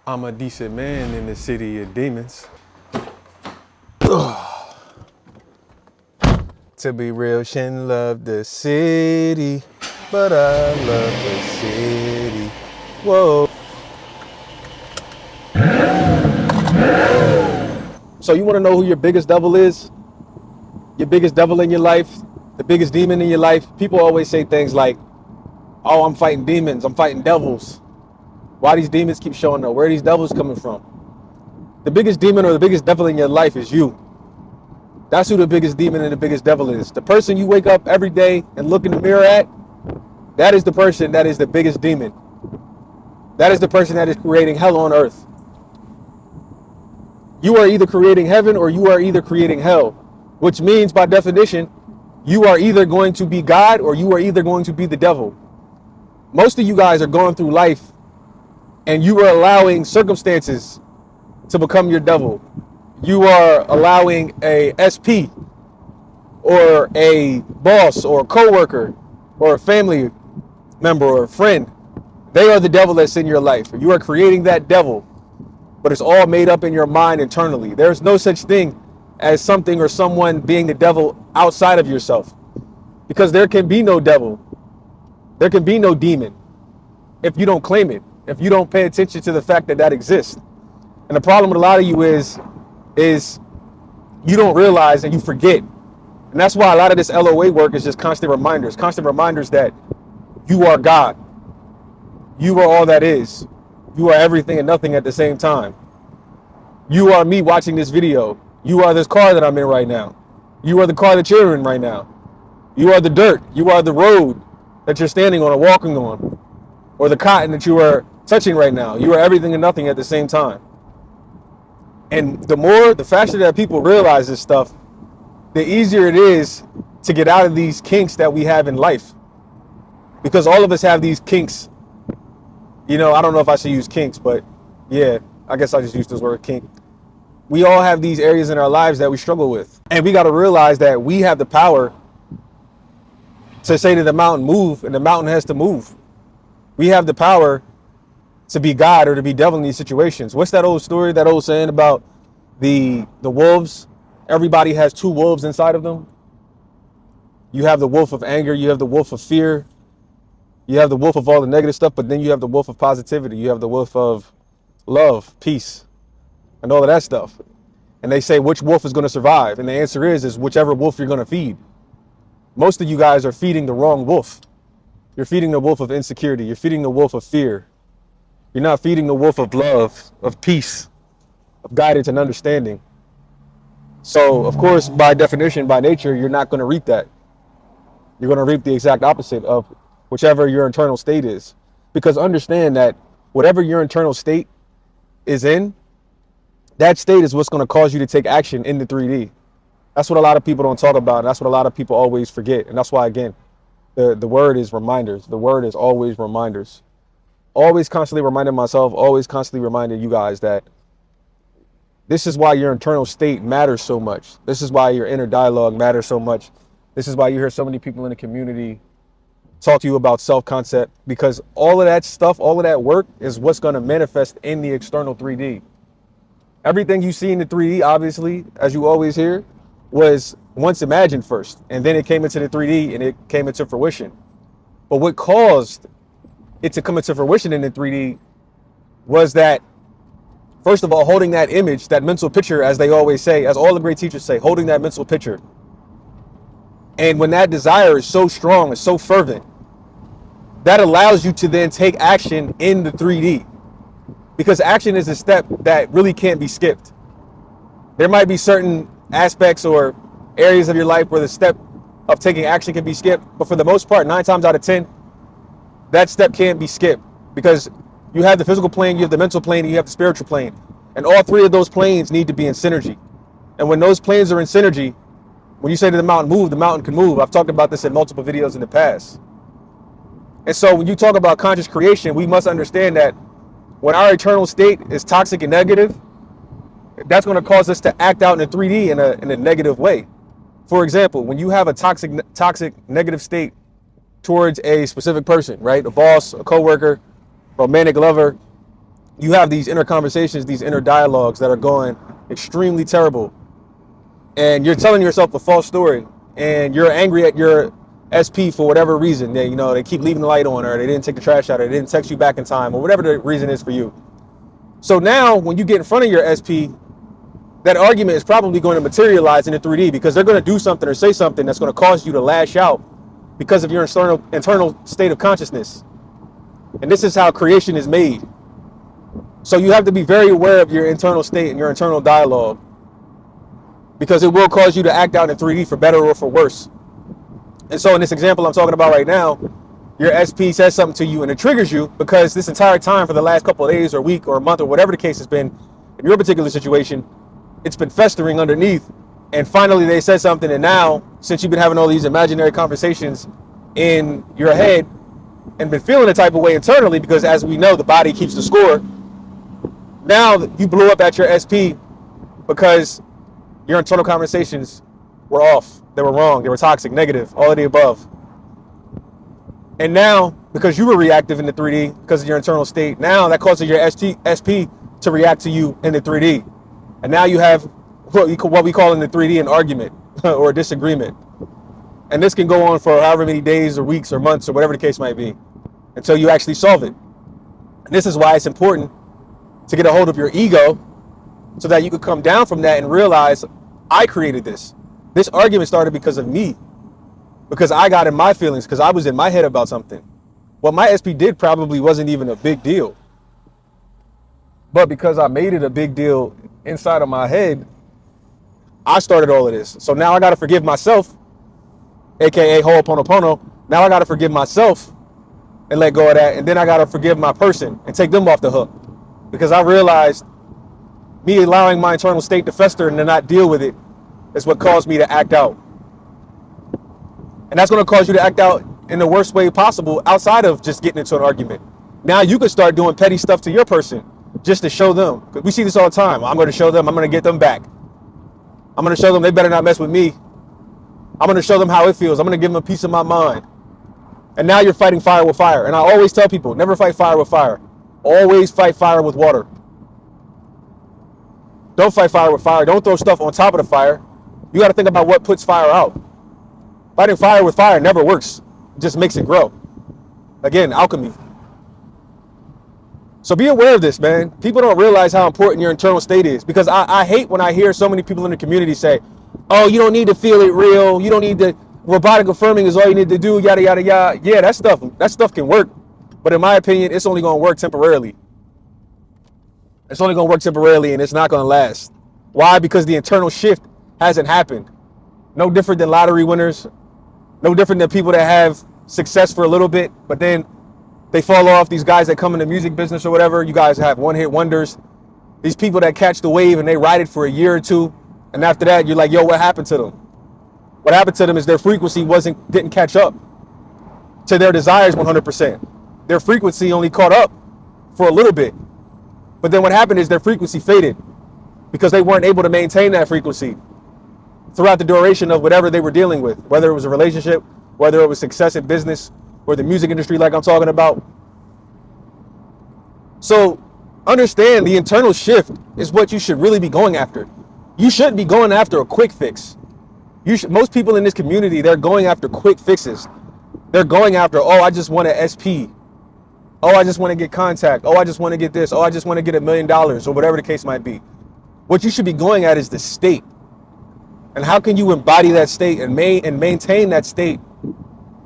I'm a decent man in the city of demons. To be real, Shin love the city, but I love the city. Whoa. So you want to know who your biggest devil is? Your biggest devil in your life, the biggest demon in your life? People always say things like, oh, I'm fighting demons, I'm fighting devils. Why these demons keep showing up? Where are these devils coming from? The biggest demon or the biggest devil in your life is you. That's who the biggest demon and the biggest devil is. The person you wake up every day and look in the mirror at, that is the person that is the biggest demon. That is the person that is creating hell on earth. You are either creating heaven or you are either creating hell, which means by definition, you are either going to be God or you are either going to be the devil. Most of you guys are going through life and you are allowing circumstances to become your devil. You are allowing a SP or a boss or a coworker or a family member or a friend. They are the devil that's in your life. You are creating that devil, but it's all made up in your mind internally. There's no such thing as something or someone being the devil outside of yourself, because there can be no devil. There can be no demon if you don't claim it, if you don't pay attention to the fact that that exists. And the problem with a lot of you is you don't realize and you forget. And that's why a lot of this LOA work is just constant reminders that you are God. You are all that is. You are everything and nothing at the same time. You are me watching this video. You are this car that I'm in right now. You are the car that you're in right now. You are the dirt. You are the road that you're standing on or walking on, or the cotton that you are touching right now. You are everything and nothing at the same time. And the faster that people realize this stuff, the easier it is to get out of these kinks that we have in life. Because all of us have these kinks. You know, I don't know if I should use kinks, but yeah, I guess I just use this word kink. We all have these areas in our lives that we struggle with. And we got to realize that we have the power to say to the mountain, move, and the mountain has to move. We have the power to be God or to be devil in these situations. What's that old story, that old saying about the wolves? Everybody has two wolves inside of them. You have the wolf of anger, you have the wolf of fear, you have the wolf of all the negative stuff, but then you have the wolf of positivity. You have the wolf of love, peace, and all of that stuff. And they say, which wolf is going to survive? And the answer is whichever wolf you're going to feed. Most of you guys are feeding the wrong wolf. You're feeding the wolf of insecurity. You're feeding the wolf of fear. You're not feeding the wolf of love, of peace, of guidance and understanding. So, of course, by definition, by nature, you're not going to reap that. You're going to reap the exact opposite of whichever your internal state is. Because understand that whatever your internal state is in, that state is what's going to cause you to take action in the 3D. That's what a lot of people don't talk about. And that's what a lot of people always forget. And that's why, again, the word is reminders. The word is always reminders. Always constantly reminding myself, always constantly reminding you guys that this is why your internal state matters so much. This is why your inner dialogue matters so much. This is why you hear so many people in the community talk to you about self-concept, because all of that stuff, all of that work is what's going to manifest in the external 3D. Everything you see in the 3D, obviously, as you always hear, was once imagined first, and then it came into the 3D and it came into fruition. But what caused it to come into fruition in the 3D was that, first of all, holding that image, that mental picture, as they always say, as all the great teachers say, holding that mental picture. And when that desire is so strong and so fervent, that allows you to then take action in the 3D. Because action is a step that really can't be skipped. There might be certain aspects or areas of your life where the step of taking action can be skipped, but for the most part, 9 times out of 10, that step can't be skipped, because you have the physical plane, you have the mental plane, and you have the spiritual plane. And all 3 of those planes need to be in synergy. And when those planes are in synergy, when you say to the mountain, move, the mountain can move. I've talked about this in multiple videos in the past. And so when you talk about conscious creation, we must understand that when our eternal state is toxic and negative, that's going to cause us to act out in a 3D in a negative way. For example, when you have a toxic negative state towards a specific person, right? A boss, a coworker, romantic lover, you have these inner conversations, these inner dialogues that are going extremely terrible. And you're telling yourself a false story, and you're angry at your SP for whatever reason. They keep leaving the light on, or they didn't take the trash out, or they didn't text you back in time, or whatever the reason is for you. So now when you get in front of your SP, that argument is probably going to materialize in the 3D, because they're going to do something or say something that's going to cause you to lash out because of your internal state of consciousness. And this is how creation is made. So you have to be very aware of your internal state and your internal dialogue, because it will cause you to act out in 3D for better or for worse. And so in this example I'm talking about right now, your SP says something to you and it triggers you, because this entire time for the last couple of days or week or month or whatever the case has been, in your particular situation, it's been festering underneath. And finally they said something, and now, since you've been having all these imaginary conversations in your head and been feeling a type of way internally, because as we know, the body keeps the score, now you blew up at your SP because your internal conversations were off. They were wrong. They were toxic, negative, all of the above. And now, because you were reactive in the 3D, because of your internal state, now that causes your SP to react to you in the 3D. And now you have what we call in the 3D an argument or a disagreement. And this can go on for however many days or weeks or months or whatever the case might be, until you actually solve it. And this is why it's important to get a hold of your ego, so that you could come down from that and realize, I created this. This argument started because of me, because I got in my feelings, because I was in my head about something. What my SP did probably wasn't even a big deal, but because I made it a big deal inside of my head, I started all of this. So now I got to forgive myself, aka Ho'oponopono. Now I got to forgive myself and let go of that, and then I got to forgive my person and take them off the hook, because I realized me allowing my internal state to fester and to not deal with it is what caused me to act out. And that's going to cause you to act out in the worst way possible, outside of just getting into an argument. Now you can start doing petty stuff to your person just to show them. Because we see this all the time. I'm going to show them, I'm going to get them back. I'm going to show them they better not mess with me. I'm going to show them how it feels. I'm going to give them a piece of my mind. And now you're fighting fire with fire. And I always tell people, never fight fire with fire. Always fight fire with water. Don't fight fire with fire. Don't throw stuff on top of the fire. You got to think about what puts fire out. Fighting fire with fire never works. It just makes it grow. Again, alchemy. So be aware of this, man. People don't realize how important your internal state is, because I hate when I hear so many people in the community say, oh, you don't need to feel it real. You don't need to, robotic affirming is all you need to do, yada, yada, yada. Yeah, that stuff can work. But in my opinion, it's only going to work temporarily. It's only going to work temporarily, and it's not going to last. Why? Because the internal shift hasn't happened. No different than lottery winners. No different than people that have success for a little bit, but then they fall off. These guys that come in the music business or whatever, you guys have one-hit wonders. These people that catch the wave and they ride it for a year or two, and after that, you're like, yo, what happened to them? What happened to them is their frequency didn't catch up to their desires 100%. Their frequency only caught up for a little bit. But then what happened is their frequency faded, because they weren't able to maintain that frequency throughout the duration of whatever they were dealing with, whether it was a relationship, whether it was success in business, or the music industry like I'm talking about. So understand, the internal shift is what you should really be going after. You shouldn't be going after a quick fix. Most people in this community, they're going after quick fixes. They're going after, oh, I just want an SP. Oh, I just want to get contact. Oh, I just want to get this. Oh, I just want to get $1 million, or whatever the case might be. What you should be going at is the state. And how can you embody that state and maintain that state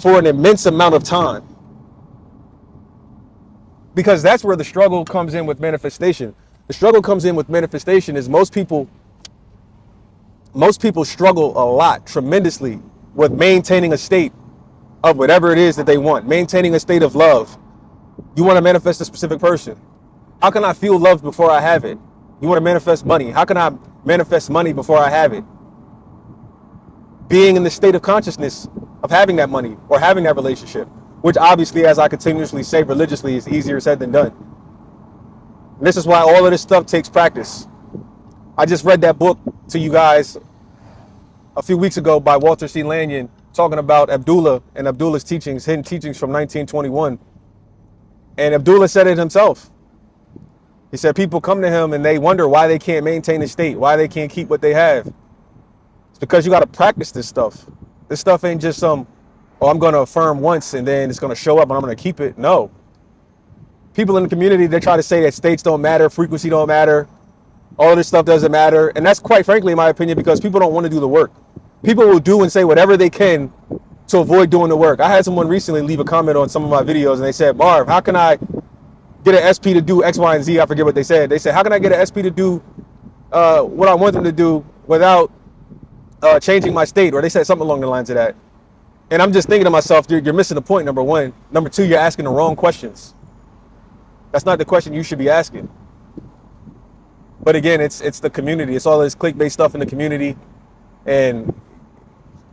for an immense amount of time? Because that's where the struggle comes in with manifestation. The struggle comes in with manifestation is most people struggle a lot, tremendously, with maintaining a state of whatever it is that they want, maintaining a state of love. You want to manifest a specific person. How can I feel loved before I have it? You want to manifest money. How can I manifest money before I have it? Being in the state of consciousness of having that money or having that relationship, which obviously, as I continuously say religiously, is easier said than done. And this is why all of this stuff takes practice. I just read that book to you guys a few weeks ago by Walter C. Lanyon, talking about Abdullah and Abdullah's teachings, hidden teachings from 1921. And Abdullah said it himself. He said people come to him and they wonder why they can't maintain the state, why they can't keep what they have. It's because you got to practice this stuff. This stuff ain't just some, oh, I'm going to affirm once and then it's going to show up and I'm going to keep it. No. People in the community, they try to say that states don't matter, frequency don't matter, all this stuff doesn't matter. And that's quite frankly, in my opinion, because people don't want to do the work. People will do and say whatever they can to avoid doing the work. I had someone recently leave a comment on some of my videos and they said, Marv, how can I get an SP to do X, Y, and Z? I forget what they said. They said, how can I get an SP to do what I want them to do without changing my state? Or they said something along the lines of that. And I'm just thinking to myself, you're missing the point, number one. Number two, you're asking the wrong questions. That's not the question you should be asking. But again, it's the community. It's all this clickbait stuff in the community. And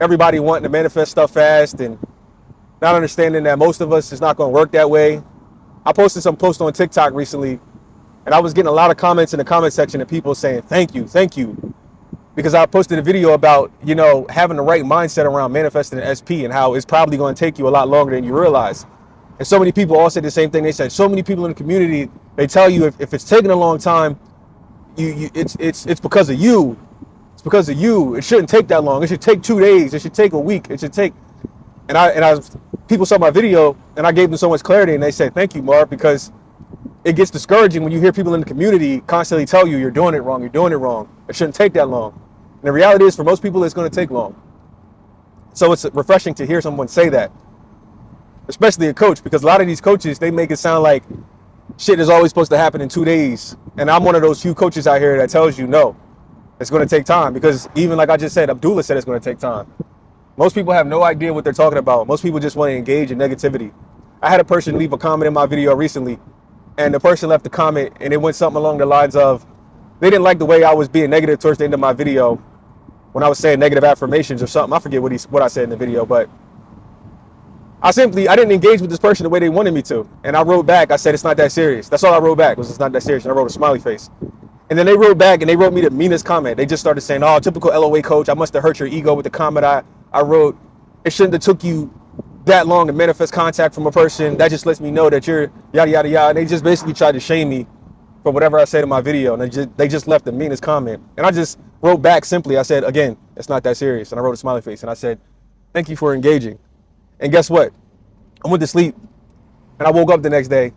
everybody wanting to manifest stuff fast and not understanding that most of us, it's not going to work that way. I posted some posts on TikTok recently, and I was getting a lot of comments in the comment section of people saying, thank you. Because I posted a video about, having the right mindset around manifesting an SP and how it's probably going to take you a lot longer than you realize. And so many people all said the same thing. They said so many people in the community, they tell you if it's taking a long time, it's because of you. It's because of you. It shouldn't take that long. It should take 2 days. It should take a week. It should take. People saw my video and I gave them so much clarity and they said, thank you, Marv, because it gets discouraging when you hear people in the community constantly tell you you're doing it wrong. It shouldn't take that long. And the reality is for most people, it's going to take long. So it's refreshing to hear someone say that, especially a coach, because a lot of these coaches, they make it sound like shit is always supposed to happen in 2 days. And I'm one of those few coaches out here that tells you, no, it's going to take time, because even like I just said, Abdullah said it's going to take time. Most people have no idea what they're talking about. Most people just want to engage in negativity. I had a person leave a comment in my video recently, and the person left a comment and it went something along the lines of, they didn't like the way I was being negative towards the end of my video when I was saying negative affirmations or something. I forget what I said in the video, but I didn't engage with this person the way they wanted me to. And I wrote back, I said, it's not that serious. That's all I wrote back, was it's not that serious. And I wrote a smiley face. And then they wrote back and they wrote me the meanest comment. They just started saying, oh, typical LOA coach, I must have hurt your ego with the comment I wrote. It shouldn't have took you that long to manifest contact from a person. That just lets me know that you're yada, yada, yada. And they just basically tried to shame me for whatever I said in my video. And they just left the meanest comment. And I just wrote back simply, I said, again, it's not that serious. And I wrote a smiley face and I said, thank you for engaging. And guess what? I went to sleep and I woke up the next day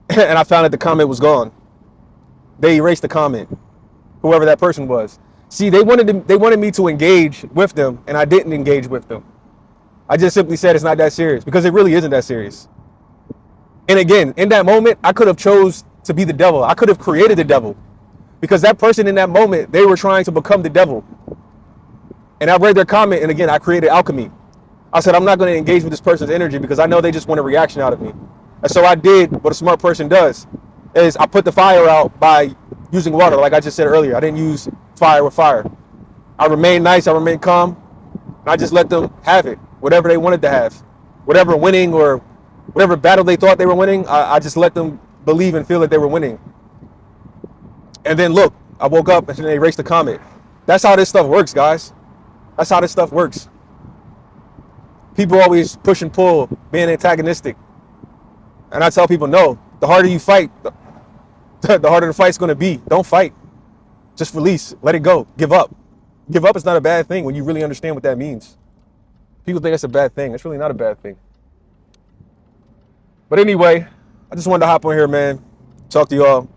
and I found that the comment was gone. They erased the comment, whoever that person was. See, they wanted me to engage with them, and I didn't engage with them. I just simply said it's not that serious, because it really isn't that serious. And again, in that moment, I could have chose to be the devil. I could have created the devil, because that person in that moment, they were trying to become the devil. And I read their comment, and again, I created alchemy. I said, I'm not going to engage with this person's energy because I know they just want a reaction out of me. And so I did what a smart person does, is I put the fire out by using water, like I just said earlier. I didn't use fire with fire. I remained nice, I remained calm, and I just let them have it, whatever they wanted to have. Whatever winning or whatever battle they thought they were winning, I just let them believe and feel that they were winning. And then look, I woke up and they erased the comment. That's how this stuff works, guys. That's how this stuff works. People always push and pull, being antagonistic. And I tell people, no, the harder you fight, the harder the fight's going to be. Don't fight. Just release. Let it go. Give up. Give up is not a bad thing when you really understand what that means. People think that's a bad thing. It's really not a bad thing. But anyway, I just wanted to hop on here, man. Talk to y'all.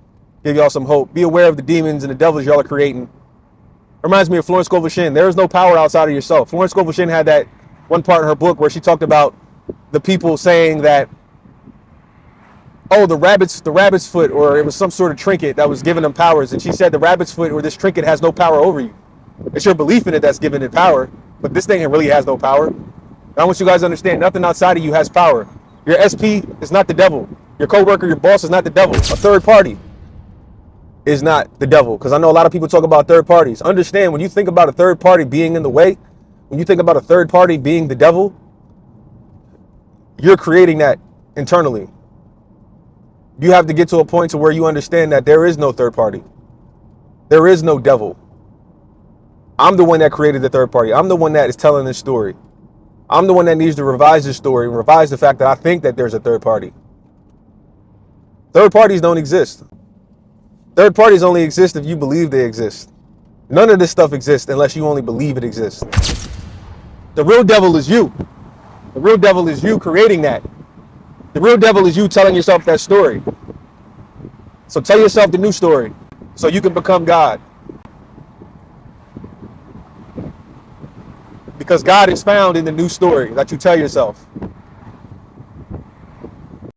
Give y'all some hope. Be aware of the demons and the devils y'all are creating. Reminds me of Florence Scovel Shinn. There is no power outside of yourself. Florence Scovel Shinn had that one part in her book where she talked about the people saying that, oh, the rabbit's foot, or it was some sort of trinket that was giving them powers. And she said the rabbit's foot or this trinket has no power over you. It's your belief in it that's giving it power. But this thing really has no power. And I want you guys to understand, nothing outside of you has power. Your SP is not the devil. Your coworker, your boss is not the devil. A third party is not the devil. Because I know a lot of people talk about third parties. Understand, when you think about a third party being in the way, when you think about a third party being the devil, you're creating that internally. You have to get to a point to where you understand that there is no third party. There is no devil. I'm the one that created the third party. I'm the one that is telling this story. I'm the one that needs to revise this story and revise the fact that I think that there's a third party. Third parties don't exist. Third parties only exist if you believe they exist. None of this stuff exists unless you only believe it exists. The real devil is you. The real devil is you creating that. The real devil is you telling yourself that story. So tell yourself the new story so you can become God. Because God is found in the new story that you tell yourself.